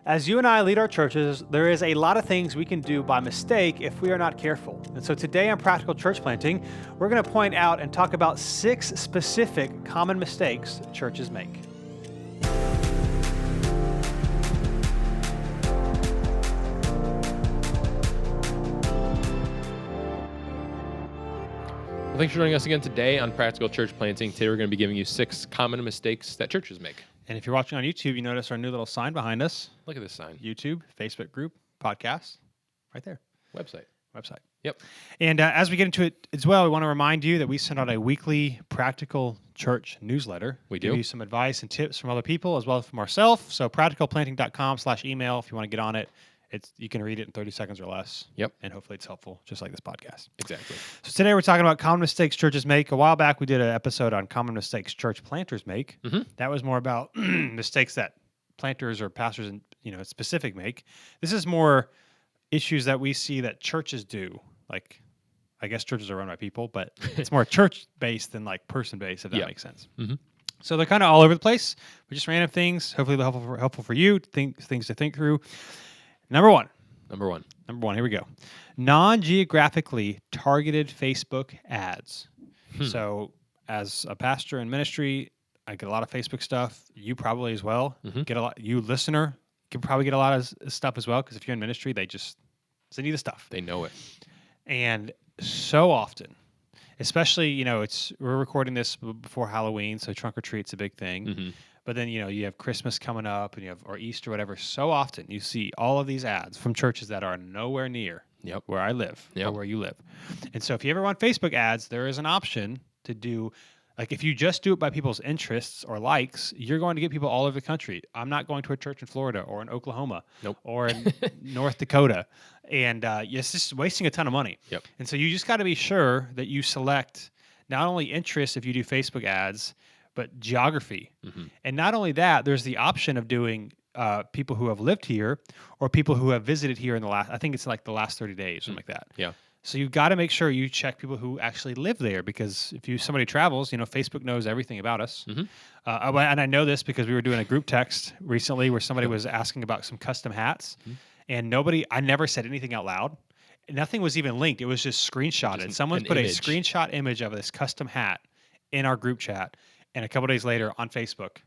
As you and I lead our churches, there is a lot of things we can do by mistake if we are not careful. And so today on Practical Church Planting, we're going to point out and talk about 6 specific common mistakes churches make. Thanks for joining us again today on Practical Church Planting. Today we're going to be giving you 6 common mistakes that churches make. And if you're watching on YouTube, you notice our new little sign behind us. Look at this sign. YouTube, Facebook group, podcast, right there. Website. Yep. And as we get into it as well, we want to remind you that we send out a weekly Practical Church newsletter. We do. Give you some advice and tips from other people as well as from ourselves. So practicalplanting.com/email if you want to get on it. You can read it in 30 seconds or less. Yep. And hopefully it's helpful, just like this podcast. Exactly. So today we're talking about common mistakes churches make. A while back we did an episode on common mistakes church planters make. Mm-hmm. That was more about mistakes that planters or pastors in specific make. This is more issues that we see that churches do. Like, I guess churches are run by people, but it's more church-based than like person-based, if that makes sense. Mm-hmm. So they're kind of all over the place. But just random things. Hopefully they're helpful for you, things to think through. Number one. Here we go. Non-geographically targeted Facebook ads. So as a pastor in ministry, I get a lot of Facebook stuff. You probably as well. Mm-hmm. Get a lot. You listener can probably get a lot of stuff as well, because if you're in ministry, they just send you the stuff. They know it. And so often, especially, we're recording this before Halloween, so trunk or treat's a big thing. Mm-hmm. But then, you have Christmas coming up and or Easter, whatever. So often you see all of these ads from churches that are nowhere near where I live or where you live. And so if you ever want Facebook ads, there is an option to do, like if you just do it by people's interests or likes, you're going to get people all over the country. I'm not going to a church in Florida or in Oklahoma or in North Dakota. And it's just wasting a ton of money. Yep. And so you just got to be sure that you select not only interest if you do Facebook ads, but geography. Mm-hmm. And not only that, there's the option of doing people who have lived here or people who have visited here in the last 30 days, something like that. Yeah. So you've got to make sure you check people who actually live there, because if somebody travels, Facebook knows everything about us. Mm-hmm. And I know this because we were doing a group text recently where somebody was asking about some custom hats, and I never said anything out loud. Nothing was even linked. It was just screenshotted. Someone put a screenshot image of this custom hat in our group chat. And a couple days later on Facebook,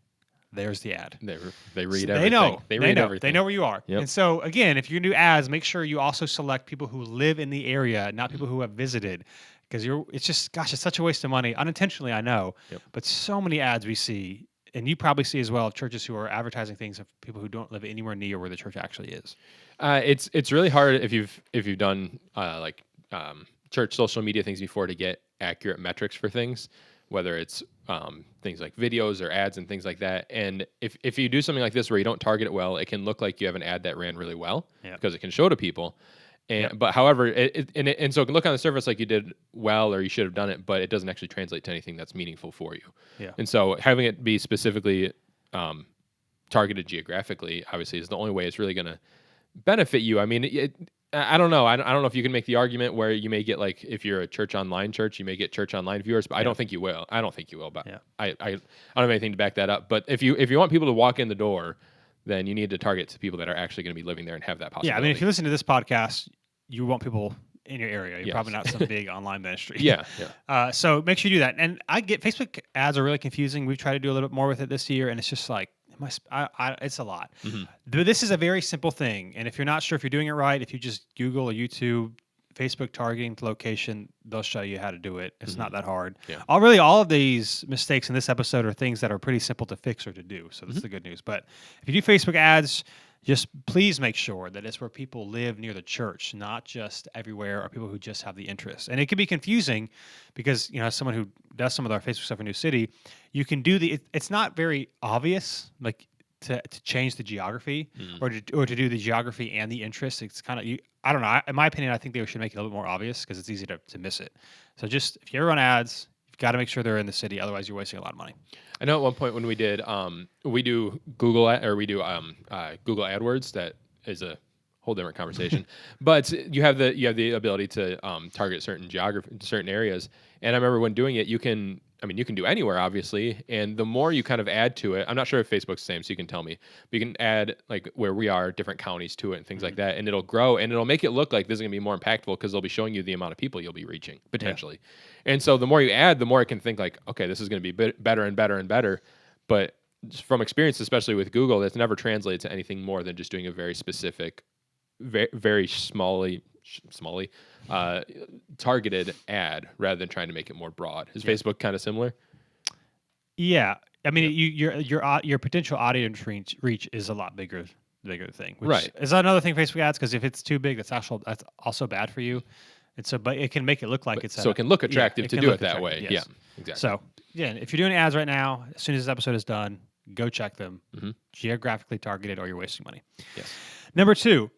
there's the ad. They read everything. They read everything. They know where you are. Yep. And so, again, if you're going to do ads, make sure you also select people who live in the area, not people who have visited. Because it's such a waste of money. Unintentionally, I know. Yep. But so many ads we see, and you probably see as well, of churches who are advertising things of people who don't live anywhere near where the church actually is. It's really hard if you've done church social media things before to get accurate metrics for things, whether it's things like videos or ads and things like that. And if you do something like this where you don't target it well, it can look like you have an ad that ran really well because it can show to people. But however, and so it can look on the surface like you did well or you should have done it, but it doesn't actually translate to anything that's meaningful for you. Yeah. And so having it be specifically targeted geographically, obviously, is the only way it's really going to benefit you. I mean, I don't know. I don't know if you can make the argument where you may get, like, if you're a church online church, you may get church online viewers, but I don't think you will. But I don't have anything to back that up. But if you want people to walk in the door, then you need to target to people that are actually going to be living there and have that possibility. Yeah, I mean, if you listen to this podcast, you want people in your area. You're probably not some big online ministry. Yeah. So make sure you do that. And I get Facebook ads are really confusing. We've tried to do a little bit more with it this year, and it's just like, it's a lot. Mm-hmm. This is a very simple thing. And if you're not sure if you're doing it right, if you just Google or YouTube Facebook targeting to location, they'll show you how to do it. It's not that hard. Yeah. All of these mistakes in this episode are things that are pretty simple to fix or to do. So that's the good news. But if you do Facebook ads, just please make sure that it's where people live near the church, not just everywhere, or people who just have the interest. And it can be confusing because, as someone who does some of our Facebook stuff in New City, you can do it's not very obvious, like to change the geography or to do the geography and the interest. It's kind of, I don't know. In my opinion, I think they should make it a little bit more obvious because it's easy to miss it. So just, if you ever run ads, you've got to make sure they're in the city. Otherwise, you're wasting a lot of money. I know at one point when we did, we do Google Google AdWords. That is a whole different conversation. But you have the ability to target certain areas. And I remember when doing it, you can I mean, you can do anywhere, obviously. And the more you kind of add to it, I'm not sure if Facebook's the same, so you can tell me. But you can add like where we are, different counties to it and things like that. And it'll grow and it'll make it look like this is going to be more impactful because they'll be showing you the amount of people you'll be reaching potentially. Yeah. And so the more you add, the more I can think like, okay, this is going to be better and better and better. But from experience, especially with Google, that's never translated to anything more than just doing a very specific, very smally targeted ad rather than trying to make it more broad. Is Facebook kind of similar? Yeah, I mean, your potential audience reach is a lot bigger thing. Which Right. is another thing Facebook ads, because if it's too big, that's also bad for you. And so, but it can make it look like it's so it can look attractive to do it that way. Yes. Yeah, exactly. So yeah, if you're doing ads right now, as soon as this episode is done, go check them. Geographically targeted, or you're wasting money. Yes. Number 2,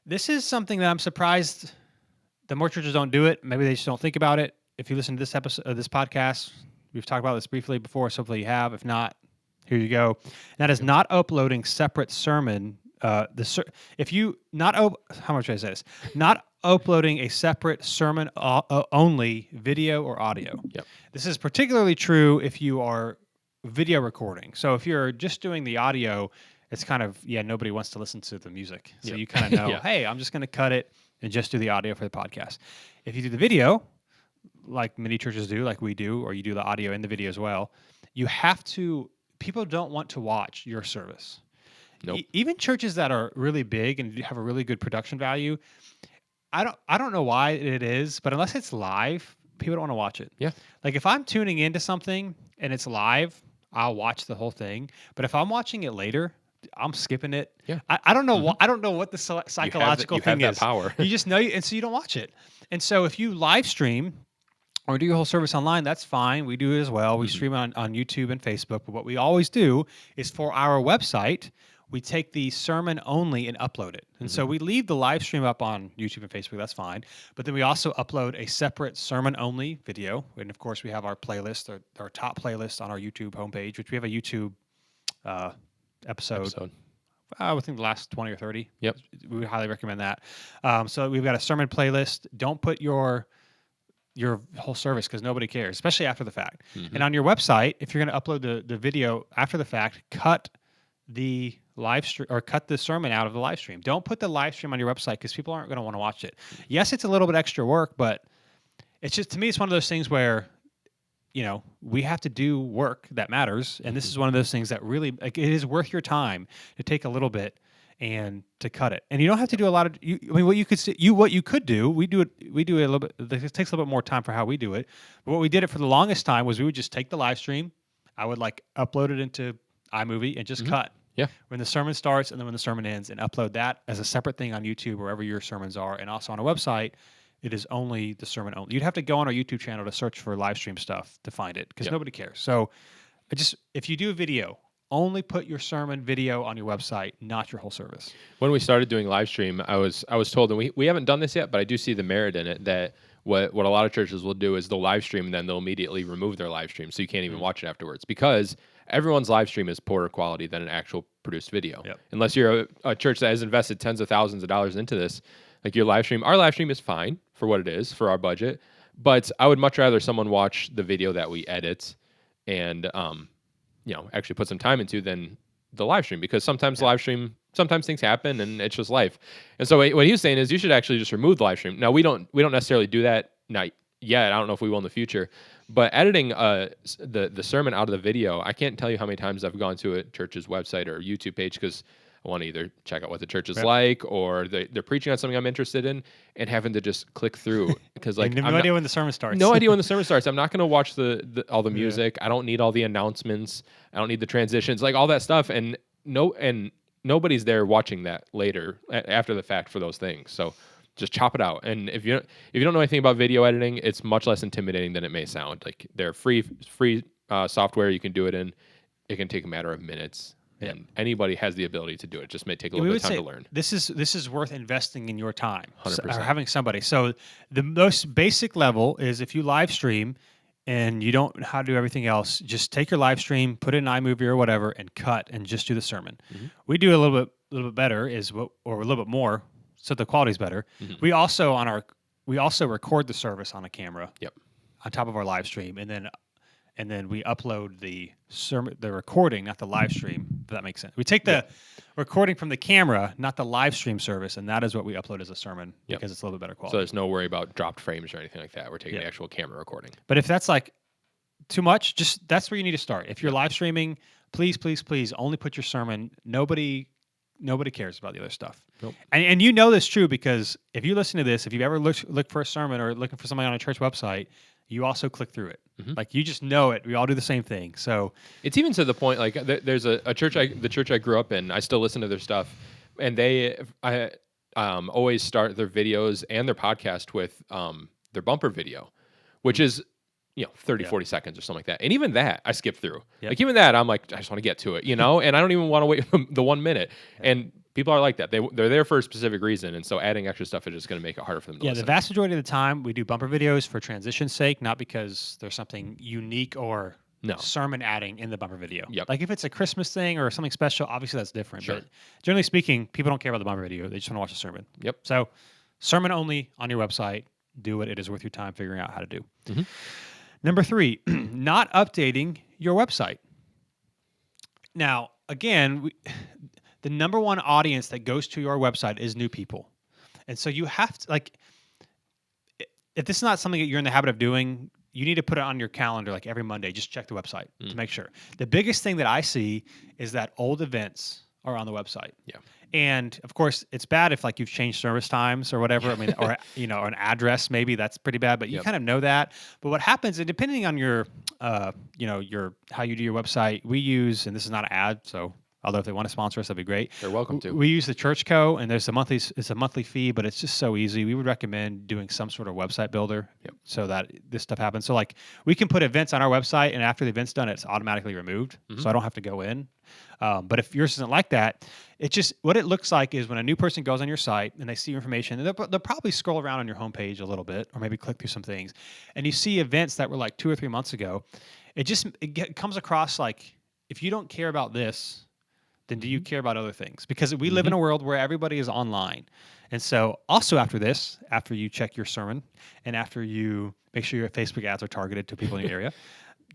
this is something that I'm surprised the more churches don't do it. Maybe they just don't think about it. If you listen to this episode of this podcast, we've talked about this briefly before, so hopefully you have. If not, here you go. And that is not uploading separate sermon. If you not how much should I say this? Not uploading a separate sermon only video or audio. Yep. This is particularly true if you are video recording. So if you're just doing the audio, it's kind of nobody wants to listen to the music. So you kind of know, hey, I'm just going to cut it and just do the audio for the podcast. If you do the video, like many churches do, like we do, or you do the audio and the video as well, you have to. People don't want to watch your service. Nope. Even churches that are really big and have a really good production value, I don't know why it is, but unless it's live, people don't want to watch it. Yeah. Like if I'm tuning into something and it's live, I'll watch the whole thing. But if I'm watching it later, I'm skipping it. Yeah. I don't know what I don't know what the psychological thing have is. that power. You just know, and so you don't watch it. And so if you live stream or do your whole service online, that's fine. We do it as well. We stream on YouTube and Facebook. But what we always do is for our website, we take the sermon only and upload it. And so we leave the live stream up on YouTube and Facebook. That's fine. But then we also upload a separate sermon only video. And of course, we have our playlist, our top playlist on our YouTube homepage, which we have a YouTube episode. I think the last 20 or 30. Yep. We would highly recommend that. So we've got a sermon playlist. Don't put your whole service, because nobody cares, especially after the fact. And on your website, if you're going to upload the video after the fact, cut the live stream or cut the sermon out of the live stream. Don't put the live stream on your website, because people aren't going to want to watch it. Yes, it's a little bit extra work, but it's just, to me, it's one of those things where, we have to do work that matters. And this is one of those things that really, like, it is worth your time to take a little bit and to cut it. And you don't have to do a lot of, what you could do, we do it a little bit, it takes a little bit more time for how we do it. But what we did it for the longest time was we would just take the live stream. I would upload it into iMovie and just cut. Yeah. When the sermon starts and then when the sermon ends, and upload that as a separate thing on YouTube, wherever your sermons are. And also on a website, it is only the sermon only. You'd have to go on our YouTube channel to search for live stream stuff to find it, because nobody cares. So if you do a video, only put your sermon video on your website, not your whole service. When we started doing live stream, I was told, and we haven't done this yet, but I do see the merit in it, that what a lot of churches will do is they'll live stream and then they'll immediately remove their live stream, so you can't even watch it afterwards, because everyone's live stream is poorer quality than an actual produced video. Yep. Unless you're a church that has invested tens of thousands of dollars into this, like your live stream, our live stream is fine for what it is for our budget, but I would much rather someone watch the video that we edit and actually put some time into than the live stream, because sometimes live stream, sometimes things happen and it's just life. And so what he was saying is you should actually just remove the live stream. Now we don't necessarily do that, not yet. I don't know if we will in the future, but editing the sermon out of the video, I can't tell you how many times I've gone to a church's website or YouTube page because I want to either check out what the church is like, or they're preaching on something I'm interested in, and having to just click through, because like no idea when the sermon starts. No idea when the sermon starts. I'm not going to watch all the music. I don't need all the announcements. I don't need the transitions, like all that stuff. And nobody's there watching that later after the fact for those things. So just chop it out. And if you don't know anything about video editing, it's much less intimidating than it may sound. Like they're free software you can do it in. It can take a matter of minutes. And anybody has the ability to do it. It just may take a little bit of time to learn. This is worth investing in your time, 100%. Or having somebody. So the most basic level is, if you live stream and you don't know how to do everything else, just take your live stream, put it in iMovie or whatever, and cut, and just do the sermon. We do a little bit better, or a little bit more, so the quality's better. We also record the service on a camera. Yep. On top of our live stream, and then and then we upload the sermon, the recording, not the live stream. If that makes sense. We take the recording from the camera, not the live stream service, and that is what we upload as a sermon because it's a little bit better So quality. there's no worry about dropped frames or anything like that. We're taking the actual camera recording. But if that's like too much, just that's where you need to start. If you're live streaming, please, please, please only put your sermon. Nobody cares about the other stuff. Nope. And you know this true because if you listen to this, if you've ever looked for a sermon or looking for something on a church website, you also click through it. Like you just know it. We all do the same thing. So it's even to the point like there's a church the church I grew up in. I still listen to their stuff, and I always start their videos and their podcast with their bumper video, which is 30, 40 seconds or something like that. And even that I skip through. Like even that I'm like I just want to get to it, and I don't even want to wait the 1 minute. And people are like that. They're there for a specific reason, and so adding extra stuff is just going to make it harder for them to listen. The vast majority of the time we do bumper videos for transition's sake, not because there's something unique or sermon adding in the bumper video. Like if it's a Christmas thing or something special, obviously that's different. Sure. But generally speaking, people don't care about the bumper video. They just want to watch the sermon. So sermon only on your website. Do what it is worth your time figuring out how to do. Number 3, not updating your website. Now, again, the number one audience that goes to your website is new people. And so you have to, like, if this is not something that you're in the habit of doing, you need to put it on your calendar like every Monday. Just check the website to make sure. The biggest thing that I see is that old events are on the website. And of course, it's bad if like you've changed service times or whatever. I mean, or an address maybe that's pretty bad. But you kind of know that. But what happens, and depending on your, your how you do your website, we use, and this is not an ad, so although if they want to sponsor us, that'd be great. They're welcome to. We use the Church Co. and it's a monthly fee, but it's just so easy. We would recommend doing some sort of website builder so that this stuff happens. So like we can put events on our website, and after the event's done, it's automatically removed, so I don't have to go in. But if yours isn't like that, it's just what it looks like is when a new person goes on your site and they see your information, and they'll probably scroll around on your homepage a little bit, or maybe click through some things, and you see events that were like 2 or 3 months ago. It comes across like if you don't care about this, then do you care about other things? Because we live in a world where everybody is online. And so also after this, after you check your sermon and after you make sure your Facebook ads are targeted to people in your area,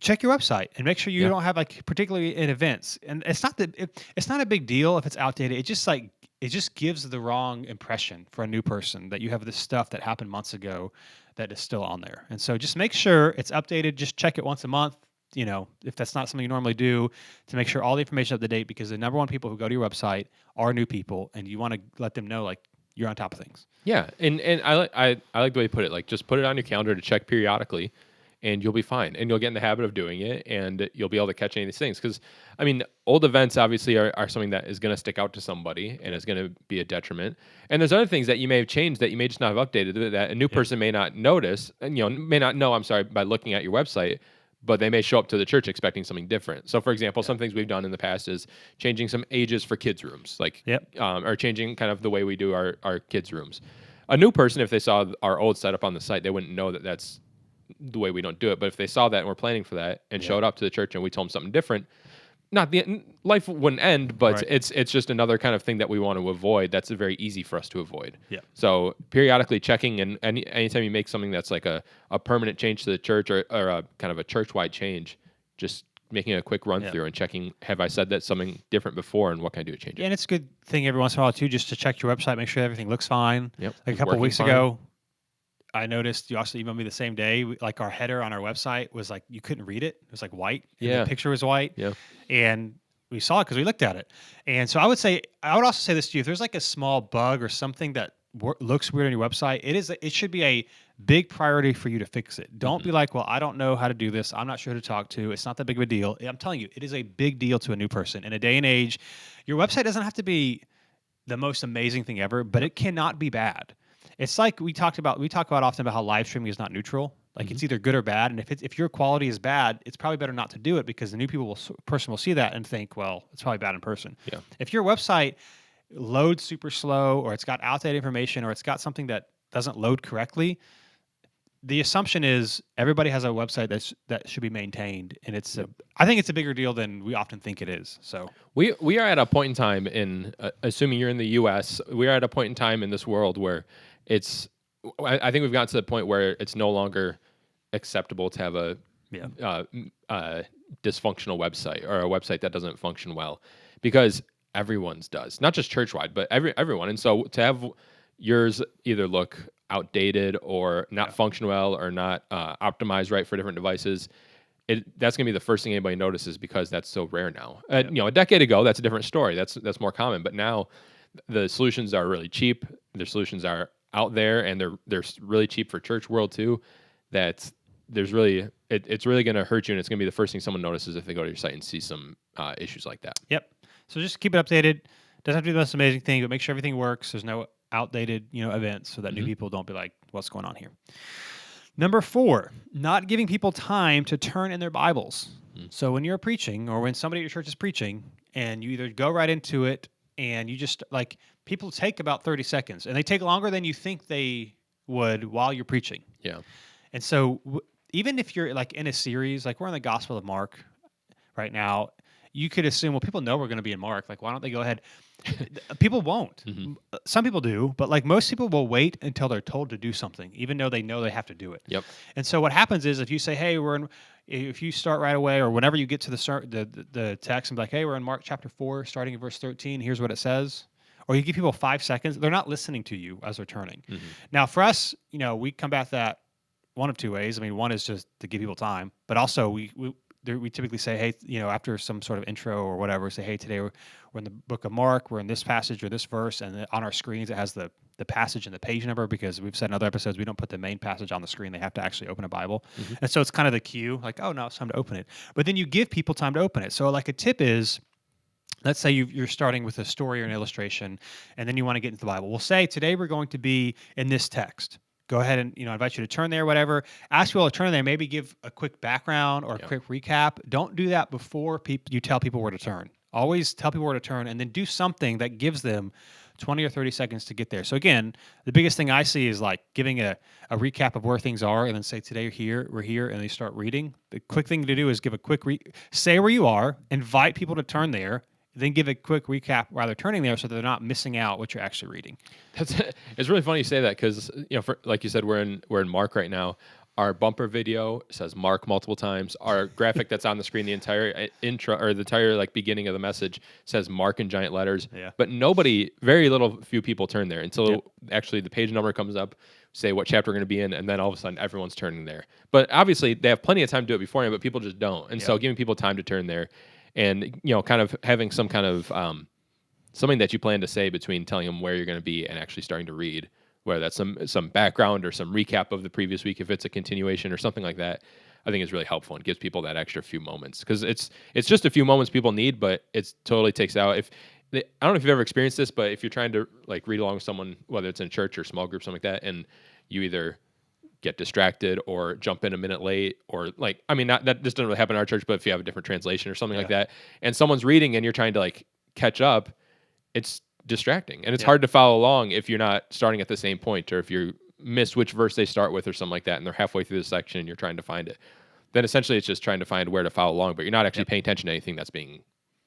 check your website and make sure you don't have like particularly in events. And it's not a big deal if it's outdated. It just gives the wrong impression for a new person that you have this stuff that happened months ago that is still on there. And so just make sure it's updated. Just check it once a month. If that's not something you normally do, to make sure all the information up to date, because the number one people who go to your website are new people, and you want to let them know like you're on top of things. Yeah, and I like the way you put it. Like just put it on your calendar to check periodically, and you'll be fine, and you'll get in the habit of doing it, and you'll be able to catch any of these things. Because I mean, old events obviously are something that is going to stick out to somebody, and is going to be a detriment. And there's other things that you may have changed that you may just not have updated that a new person may not notice, and may not know. I'm sorry, by looking at your website. But they may show up to the church expecting something different. So, for example, some things we've done in the past is changing some ages for kids' rooms, like, or changing kind of the way we do our kids' rooms. A new person, if they saw our old setup on the site, they wouldn't know that that's the way we don't do it. But if they saw that and we're planning for that and showed up to the church and we told them something different, life wouldn't end, but it's just another kind of thing that we want to avoid. That's very easy for us to avoid. So periodically checking, and anytime you make something that's like a permanent change to the church or a kind of a church-wide change, just making a quick run through and checking, have I said that something different before, and what can I do to change it? And it's a good thing every once in a while too, just to check your website, make sure everything looks fine. Like a couple of weeks ago, I noticed you also emailed me the same day. Like our header on our website was like you couldn't read it. It was like white. And the picture was white. And we saw it because we looked at it. And so I would also say this to you: if there's like a small bug or something that looks weird on your website, it should be a big priority for you to fix it. Don't be like, well, I don't know how to do this. I'm not sure who to talk to. It's not that big of a deal. I'm telling you, it is a big deal to a new person in a day and age. Your website doesn't have to be the most amazing thing ever, but it cannot be bad. It's like we talk about often about how live streaming is not neutral. Like it's either good or bad, and if your quality is bad, it's probably better not to do it, because the new person will see that and think, well, it's probably bad in person. If your website loads super slow, or it's got outdated information, or it's got something that doesn't load correctly, the assumption is everybody has a website that should be maintained, and I think it's a bigger deal than we often think it is. So we are at a point in time in assuming you're in the U.S., we are at a point in time in this world where I think we've gotten to the point where it's no longer acceptable to have a Yeah. Dysfunctional website or a website that doesn't function well, because everyone's does, not just church-wide, but everyone. And so to have yours either look outdated or not function well or not optimized right for different devices, that's going to be the first thing anybody notices, because that's so rare now. A decade ago, that's a different story. That's more common. But now the solutions are really cheap. Their solutions are out there, and they're really cheap for church world too. That there's really it's really going to hurt you, and it's going to be the first thing someone notices if they go to your site and see some issues like that. Yep. So just keep it updated. Doesn't have to be the most amazing thing, but make sure everything works. There's no outdated, events, so that new people don't be like, "What's going on here?" Number 4, not giving people time to turn in their Bibles. So when you're preaching, or when somebody at your church is preaching, and you either go right into it, and you just like, people take about 30 seconds, and they take longer than you think they would while you're preaching. Yeah. And so even if you're like in a series, like we're in the Gospel of Mark right now, you could assume, well, people know we're going to be in Mark. Like, why don't they go ahead? People won't. Some people do, but like most people will wait until they're told to do something, even though they know they have to do it. Yep. And so what happens is, if you say, hey, if you start right away, or whenever you get to the text and be like, hey, we're in Mark chapter 4, starting in verse 13, here's what it says. Or you give people 5 seconds, they're not listening to you as they're turning. Now for us, we combat that one of 2 ways. I mean, one is just to give people time, but also we typically say, hey, after some sort of intro or whatever, say, hey, today we're in the book of Mark, we're in this passage or this verse, and on our screens it has the passage and the page number, because we've said in other episodes we don't put the main passage on the screen. They have to actually open a Bible. And so it's kind of the cue, like, oh, no, it's time to open it. But then you give people time to open it. So like a tip is, let's say you're starting with a story or an illustration, and then you want to get into the Bible. We'll say, today we're going to be in this text. Go ahead and invite you to turn there, whatever. Ask people to turn there. Maybe give a quick background or a quick recap. Don't do that before you tell people where to turn. Always tell people where to turn, and then do something that gives them 20 or 30 seconds to get there. So again, the biggest thing I see is like giving a recap of where things are, and then say, today we're here, and they start reading. The quick thing to do is give a quick say where you are, invite people to turn there, then give a quick recap while they're turning there, so they're not missing out what you're actually reading. It's really funny you say that, because like you said, we're in Mark right now. Our bumper video says Mark multiple times. Our graphic that's on the screen, the entire intro or the entire like beginning of the message, says Mark in giant letters. Yeah. But few people turn there until actually the page number comes up, say what chapter we're going to be in, and then all of a sudden everyone's turning there. But obviously they have plenty of time to do it beforehand, but people just don't. And so giving people time to turn there, and kind of having some kind of something that you plan to say between telling them where you're going to be and actually starting to read, whether that's some background or some recap of the previous week, if it's a continuation or something like that, I think is really helpful and gives people that extra few moments, because it's just a few moments people need, but it totally takes out. I don't know if you've ever experienced this, but if you're trying to like read along with someone, whether it's in church or small group, something like that, and you either get distracted or jump in a minute late, or like, I mean, this doesn't really happen in our church, but if you have a different translation or something like that, and someone's reading and you're trying to like catch up, it's distracting, and it's hard to follow along if you're not starting at the same point, or if you miss which verse they start with or something like that, and they're halfway through the section and you're trying to find it. Then essentially it's just trying to find where to follow along, but you're not actually paying attention to anything that's being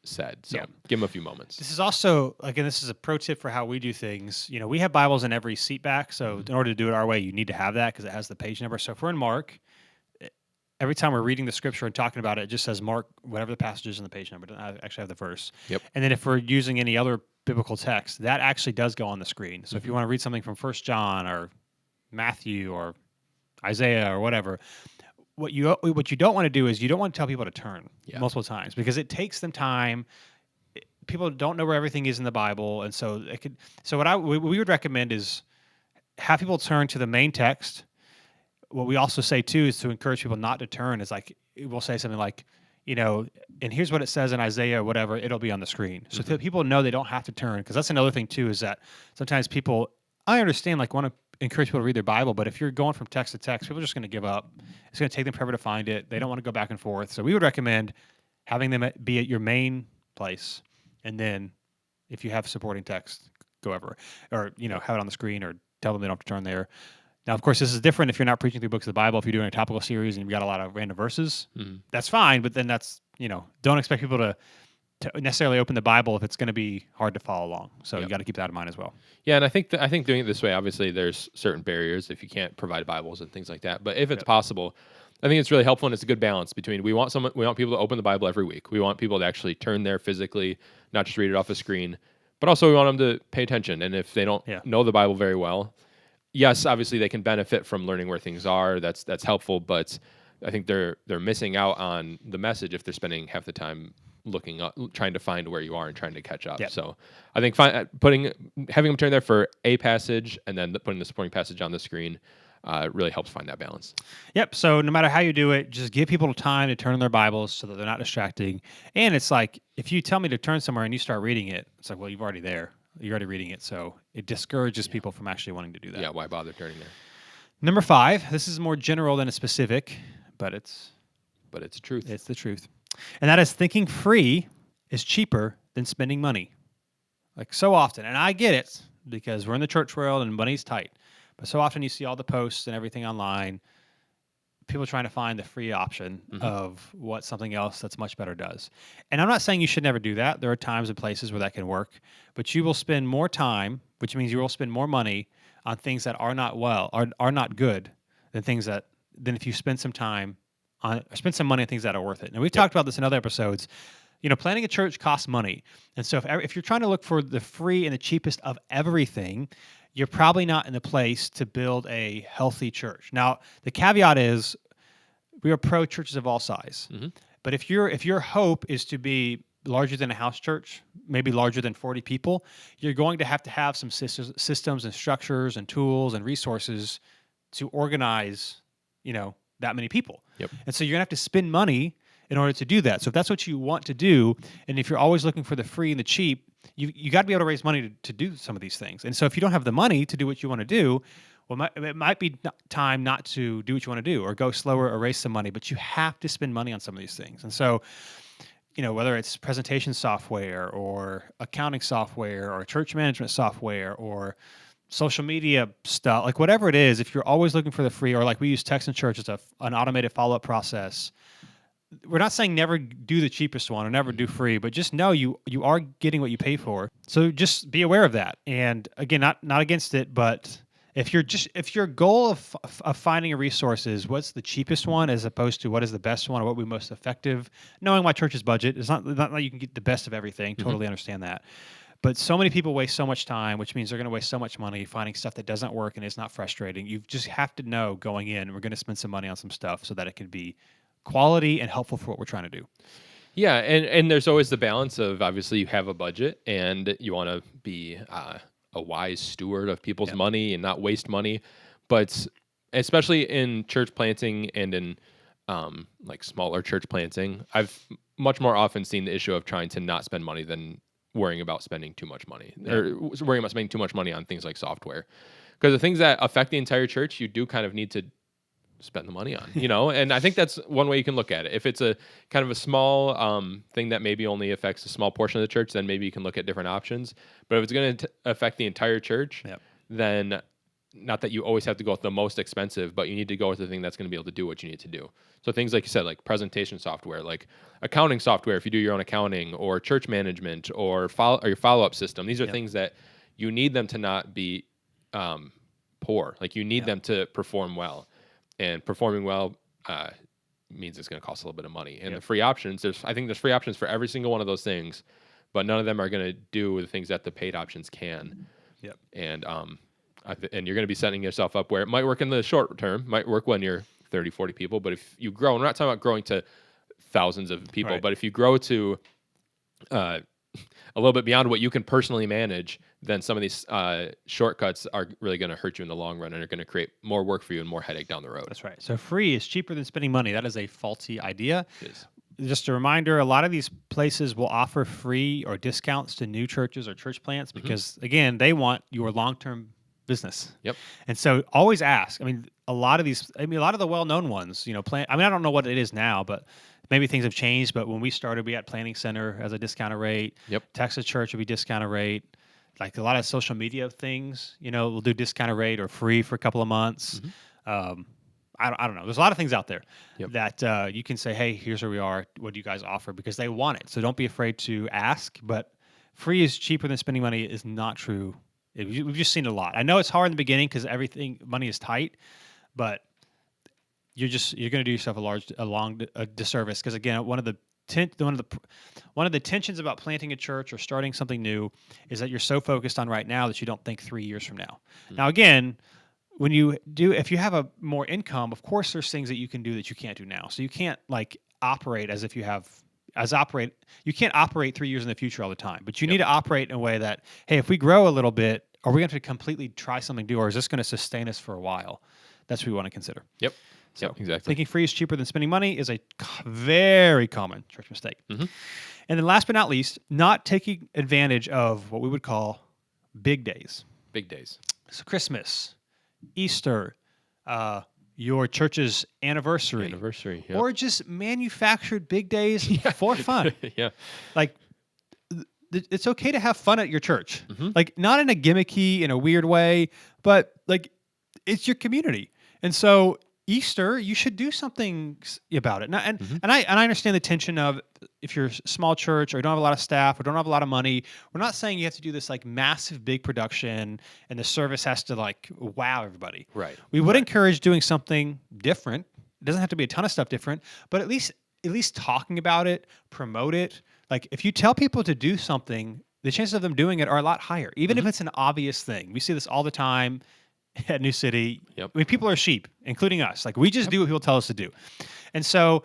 said. So give them a few moments. This is also, again, this is a pro tip for how we do things. We have Bibles in every seat back, so in order to do it our way, you need to have that, because it has the page number. So if we're in Mark, every time we're reading the scripture and talking about it, it just says Mark, whatever the passage is in the page number. It doesn't actually have the verse. Yep. And then if we're using any other biblical text, that actually does go on the screen. So if you want to read something from 1 John or Matthew or Isaiah or whatever, what you don't want to do is you don't want to tell people to turn multiple times, because it takes them time. People don't know where everything is in the Bible, and so it could. So what we would recommend is have people turn to the main text. What we also say too is to encourage people not to turn. Is like we'll say something like, and here's what it says in Isaiah or whatever. It'll be on the screen, so that people know they don't have to turn. Because that's another thing too, is that sometimes people, I understand, like want to encourage people to read their Bible, but if you're going from text to text, people are just going to give up. It's going to take them forever to find it. They don't want to go back and forth. So we would recommend having them be at your main place, and then if you have supporting text, go over, or have it on the screen, or tell them they don't have to turn there. Now, of course, this is different if you're not preaching through books of the Bible. If you're doing a topical series and you've got a lot of random verses, that's fine. But then don't expect people to necessarily open the Bible if it's going to be hard to follow along. So you got to keep that in mind as well. Yeah, and I think doing it this way, obviously, there's certain barriers if you can't provide Bibles and things like that. But if it's possible, I think it's really helpful, and it's a good balance between we want people to open the Bible every week. We want people to actually turn there physically, not just read it off a screen, but also we want them to pay attention. And if they don't know the Bible very well, yes, obviously they can benefit from learning where things are. That's helpful, but I think they're missing out on the message if they're spending half the time looking up, trying to find where you are and trying to catch up. So I think having them turn there for a passage and then putting the supporting passage on the screen really helps find that balance. Yep. So no matter how you do it, just give people time to turn on their Bibles so that they're not distracting. And it's like, if you tell me to turn somewhere and you start reading it, it's like, well, you're already there. You're already reading it. So it discourages people from actually wanting to do that. Yeah, why bother turning there? Number 5, this is more general than a specific, but it's the truth. It's the truth. And that is thinking free is cheaper than spending money. Like so often, and I get it because we're in the church world and money's tight, but so often you see all the posts and everything online, people trying to find the free option of what something else that's much better does. And I'm not saying you should never do that. There are times and places where that can work, but you will spend more time, which means you will spend more money on things that are not good than if you spend some time on or spend some money on things that are worth it. And we've talked about this in other episodes. You know, planning a church costs money. And so if you're trying to look for the free and the cheapest of everything, you're probably not in the place to build a healthy church. Now, the caveat is we are pro churches of all size. But if your hope is to be larger than a house church, maybe larger than 40 people, you're going to have some systems and structures and tools and resources to organize, that many people. And so you're going to have to spend money in order to do that. So if that's what you want to do, and if you're always looking for the free and the cheap, you got to be able to raise money to do some of these things. And so if you don't have the money to do what you want to do, well, it might be time not to do what you want to do or go slower or raise some money, but you have to spend money on some of these things. And so, whether it's presentation software or accounting software or church management software or social media stuff, like whatever it is, if you're always looking for the free, or like we use Text in Church as an automated follow-up process, we're not saying never do the cheapest one or never do free, but just know you are getting what you pay for. So just be aware of that. And again, not against it, but if your goal of finding a resource is what's the cheapest one as opposed to what is the best one or what would be most effective, knowing my church's budget, it's not like you can get the best of everything. Totally understand that. But so many people waste so much time, which means they're going to waste so much money finding stuff that doesn't work and is not frustrating. You just have to know going in, we're going to spend some money on some stuff so that it can be quality and helpful for what we're trying to do. Yeah, and there's always the balance of obviously you have a budget and you want to be a wise steward of people's money and not waste money. But especially in church planting and in like smaller church planting, I've much more often seen the issue of trying to not spend money than worrying about spending too much money or worrying about spending too much money on things like software. Because the things that affect the entire church, you do kind of need to spend the money on, and I think that's one way you can look at it. If it's a kind of a small thing that maybe only affects a small portion of the church, then maybe you can look at different options. But if it's going to affect the entire church, then not that you always have to go with the most expensive, but you need to go with the thing that's going to be able to do what you need to do. So things like you said, like presentation software, like accounting software, if you do your own accounting, or church management, or your follow-up system. These are things that you need them to not be poor. Like you need them to perform well. And performing well means it's going to cost a little bit of money. And the free options, I think there's free options for every single one of those things, but none of them are going to do the things that the paid options can. And and you're going to be setting yourself up where it might work in the short term, might work when you're 30, 40 people. But if you grow, and we're not talking about growing to thousands of people, but if you grow to a little bit beyond what you can personally manage, then some of these shortcuts are really going to hurt you in the long run and are going to create more work for you and more headache down the road. That's right. So free is cheaper than spending money. That is a faulty idea. It is. Just a reminder, a lot of these places will offer free or discounts to new churches or church plants because, again, they want your long-term business. And so always ask. A lot of the well-known ones, I don't know what it is now, but maybe things have changed. But when we started, we had Planning Center as a discounted rate. Texas Church would be discounted rate. Like a lot of social media things, we'll do discounted rate or free for a couple of months. I don't know. There's a lot of things out there that you can say, hey, here's where we are. What do you guys offer? Because they want it. So don't be afraid to ask. But free is cheaper than spending money is not true. We've just seen it a lot. I know it's hard in the beginning because money is tight. But you're going to do yourself a disservice, because again, one of the tensions about planting a church or starting something new is that you're so focused on right now that you don't think 3 years from now. Now, again, if you have a more income, of course, there's things that you can do that you can't do now. So you can't like operate as if you have you can't operate 3 years in the future all the time, but you need to operate in a way that, hey, if we grow a little bit, are we going to completely try something new, or is this going to sustain us for a while? That's what we want to consider. Yep. So exactly. Thinking free is cheaper than spending money is a very common church mistake. Mm-hmm. And then last but not least, not taking advantage of what we would call big days. Big days. So Christmas, Easter, your church's anniversary, yep. or just manufactured big days for fun. Yeah. Like, it's okay to have fun at your church. Mm-hmm. Like, not in a gimmicky, in a weird way, but like, it's your community. And so Easter, you should do something about it. And I understand the tension of, if you're a small church or you don't have a lot of staff or don't have a lot of money, we're not saying you have to do this like massive big production and the service has to like wow everybody. Right. We would encourage doing something different. It doesn't have to be a ton of stuff different, but at least talking about it, promote it. Like, if you tell people to do something, the chances of them doing it are a lot higher, even if it's an obvious thing. We see this all the time at New City. Yep. I mean, people are sheep, including us. Like, we just do what people tell us to do. And so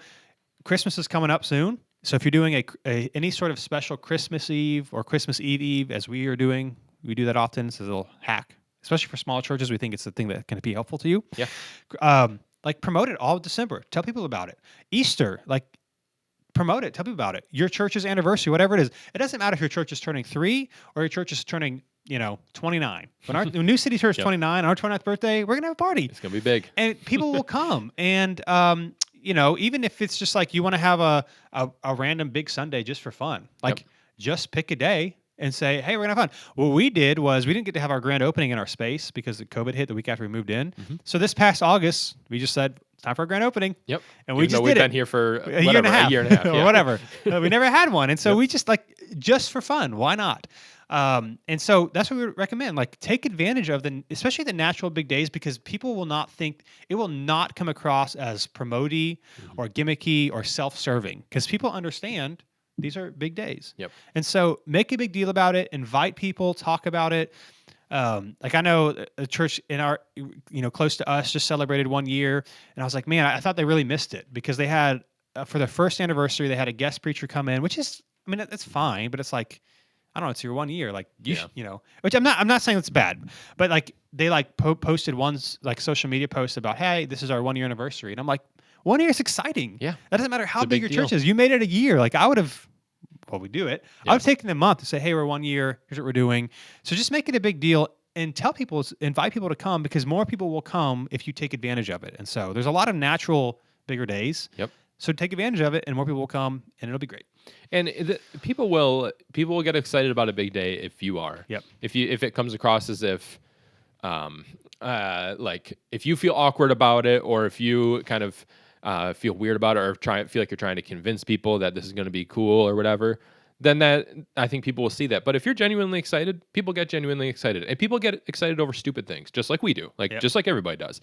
Christmas is coming up soon. So if you're doing any sort of special Christmas Eve or Christmas Eve, as we are doing, we do that often. It's a little hack, especially for small churches. We think it's the thing that can be helpful to you. Yeah. Like, promote it all of December. Tell people about it. Easter, like, promote it. Tell people about it. Your church's anniversary, whatever it is. It doesn't matter if your church is turning 3 or your church is turning 29. When New City turns 29, our 29th birthday, we're going to have a party. It's going to be big. And people will come. And, even if it's just like you want to have a random big Sunday just for fun, like, just pick a day and say, hey, we're going to have fun. What we did was we didn't get to have our grand opening in our space because the COVID hit the week after we moved in. Mm-hmm. So this past August, we just said, it's time for a grand opening. Yep. And we just did it. We've been here for a year and a half or whatever. We never had one. And so we just for fun, why not? And so that's what we would recommend. Like, take advantage of especially the natural big days, because people will not think, it will not come across as promoty or gimmicky or self-serving, because people understand these are big days. Yep. And so make a big deal about it, invite people, talk about it. Like, I know a church in our, close to us just celebrated 1 year, and I was like, man, I thought they really missed it, because they had, for their first anniversary, they had a guest preacher come in, which is, I mean, that's fine, but it's like, I don't know, it's your 1 year, like, which I'm not saying it's bad, but like, they like posted like social media posts about, hey, this is our 1 year anniversary. And I'm like, 1 year is exciting. Yeah. That doesn't matter how big your deal. church is. You made it a year. Like, we do it. I would have taken a month to say, hey, we're 1 year. Here's what we're doing. So just make it a big deal and invite people to come, because more people will come if you take advantage of it. And so there's a lot of natural bigger days. Yep. So take advantage of it, and more people will come, and it'll be great. And people will get excited about a big day if you are. Yep. If it comes across as if, like, if you feel awkward about it, or if you kind of feel weird about it, or feel like you're trying to convince people that this is going to be cool or whatever, then I think people will see that. But if you're genuinely excited, people get genuinely excited, and people get excited over stupid things, just like we do, just like everybody does.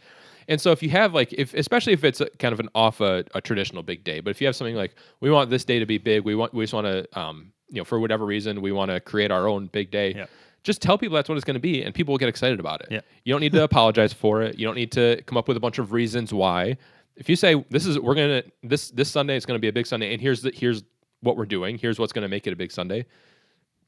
And so if you have especially if it's kind of off a traditional big day, but if you have something like, we want this day to be big, we just want to, for whatever reason, we want to create our own big day. Yep. Just tell people that's what it's going to be, and people will get excited about it. Yep. You don't need to apologize for it. You don't need to come up with a bunch of reasons why. If you say, this Sunday is going to be a big Sunday, and here's what we're doing, here's what's going to make it a big Sunday,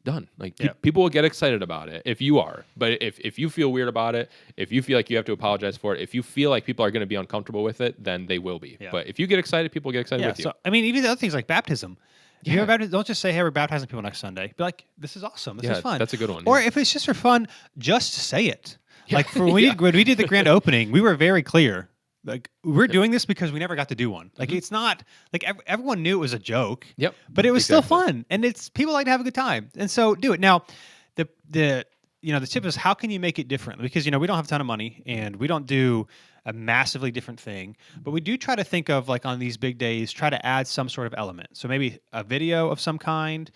done. Like, people will get excited about it if you are. But if you feel weird about it, if you feel like you have to apologize for it, if you feel like people are going to be uncomfortable with it, then they will be. Yeah. But if you get excited, people get excited with you. So, I mean, even the other things like baptism. If you're baptized, don't just say, hey, we're baptizing people next Sunday. Be like, this is awesome. This is fun. That's a good one. Or if it's just for fun, just say it. Like, when we did the grand opening, we were very clear. Like, we're doing this because we never got to do one. Like, it's not like everyone knew it was a joke. Yep. But it was still fun, and people like to have a good time, and so do it. Now, the tip is, how can you make it different? Because we don't have a ton of money, and we don't do a massively different thing, but we do try to think of, like, on these big days, try to add some sort of element. So maybe a video of some kind.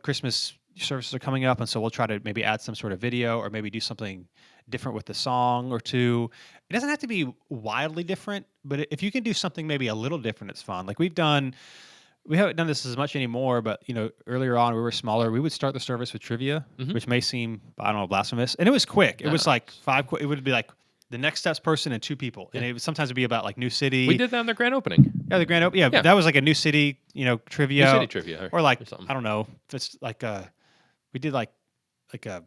Christmas services are coming up, and so we'll try to maybe add some sort of video or maybe do something different with the song or two. It doesn't have to be wildly different, but if you can do something maybe a little different, it's fun. Like we haven't done this as much anymore, but earlier on we were smaller. We would start the service with trivia, which may seem, I don't know, blasphemous, and it was quick. It was like it would be like the next steps person and 2 people, and it would sometimes be about like new city. We did that on the grand opening. Yeah, the grand opening. Yeah, that was like a new city, trivia. New city trivia, or like something. I don't know if it's like we did like a.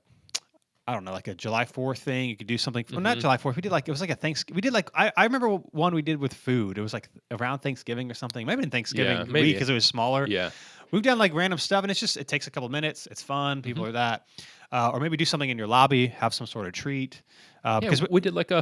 I don't know, like a July 4th thing. You could do something. Well, not July 4th. We did like, it was like a Thanksgiving. We did like, I remember one we did with food. It was like around Thanksgiving or something. Maybe in Thanksgiving week because it was smaller. Yeah. We've done like random stuff, and it takes a couple minutes. It's fun. People are that. Or maybe do something in your lobby, have some sort of treat. Because we did like a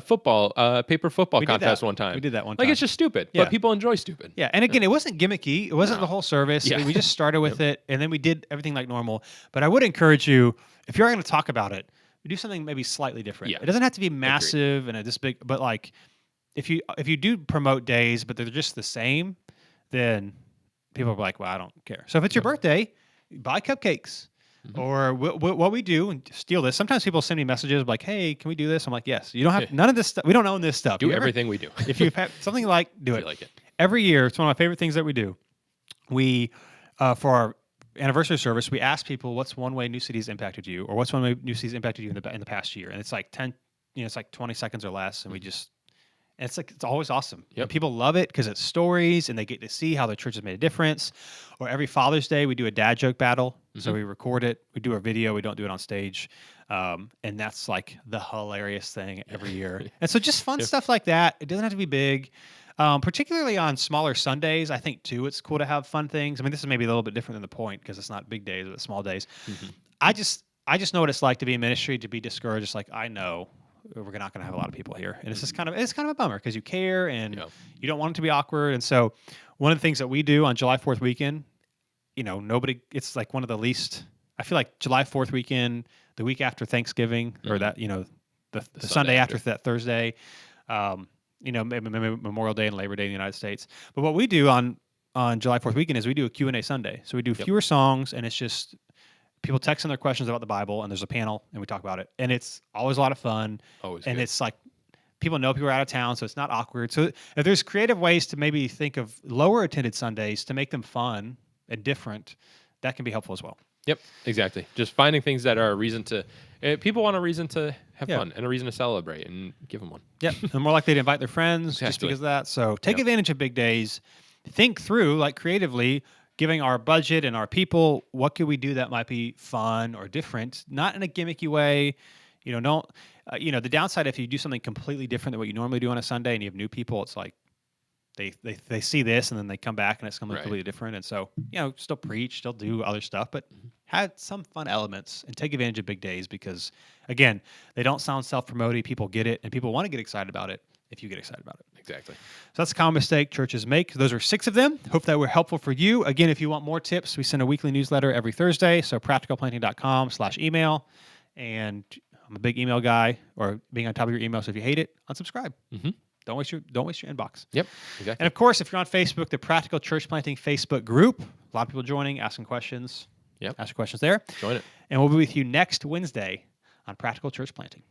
paper football contest one time. We did that one time. Like it's just stupid, but people enjoy stupid. Yeah, and again, it wasn't gimmicky. It wasn't the whole service. Yeah. We just started with it, and then we did everything like normal. But I would encourage you, if you're going to talk about it, do something maybe slightly different. Yeah. It doesn't have to be massive and this big, but like if you do promote days, but they're just the same, then people are like, well, I don't care. So if it's your birthday, buy cupcakes. Or what we do, and steal this. Sometimes people send me messages like, hey, can we do this? I'm like, yes. You don't have none of this stuff. We don't own this stuff. Do everything we do. If you have something do it. Like it. Every year, it's one of my favorite things that we do. We, for our anniversary service, we ask people what's one way New City's impacted you, or what's one way New City's impacted you in the past year, and it's like 10, it's like 20 seconds or less, and it's always awesome. Yep. And people love it because it's stories, and they get to see how their church has made a difference. Or every Father's Day, we do a dad joke battle, so we record it, we do a video, we don't do it on stage, and that's like the hilarious thing every year. And so just fun stuff like that. It doesn't have to be big. Particularly on smaller Sundays, I think too, it's cool to have fun things. I mean, this is maybe a little bit different than the point because it's not big days, but small days. I just know what it's like to be in ministry, to be discouraged. It's like, I know we're not going to have a lot of people here, and it's kind of a bummer because you care and you don't want it to be awkward. And so, one of the things that we do on July 4th weekend, it's like one of the least. I feel like July 4th weekend, the week after Thanksgiving, or that the Sunday after that Thursday. Maybe Memorial Day and Labor Day in the United States. But what we do on July 4th weekend is we do a Q&A Sunday. So we do fewer songs, and it's just people texting their questions about the Bible, and there's a panel, and we talk about it. And it's always a lot of fun. Always and good. It's like people know people are out of town, so it's not awkward. So if there's creative ways to maybe think of lower attended Sundays to make them fun and different, that can be helpful as well. Yep, exactly. Just finding things that are a reason to... people want a reason to have fun and a reason to celebrate, and give them one. Yep, and more likely to invite their friends just because of that. So take advantage of big days. Think through, like creatively, giving our budget and our people, what could we do that might be fun or different, not in a gimmicky way. The downside if you do something completely different than what you normally do on a Sunday and you have new people, it's like they see this and then they come back and it's completely different. And so, still preach, still do other stuff, but had some fun elements and take advantage of big days because, again, they don't sound self-promoting. People get it, and people want to get excited about it if you get excited about it. Exactly. So that's a common mistake churches make. Those are 6 of them. Hope that were helpful for you. Again, if you want more tips, we send a weekly newsletter every Thursday, so practicalplanting.com/email. And I'm a big email guy, or being on top of your email, so if you hate it, unsubscribe. Don't waste your inbox. Yep, exactly. And of course, if you're on Facebook, the Practical Church Planting Facebook group, a lot of people joining, asking questions. Yep. Ask your questions there. Join it. And we'll be with you next Wednesday on Practical Church Planting.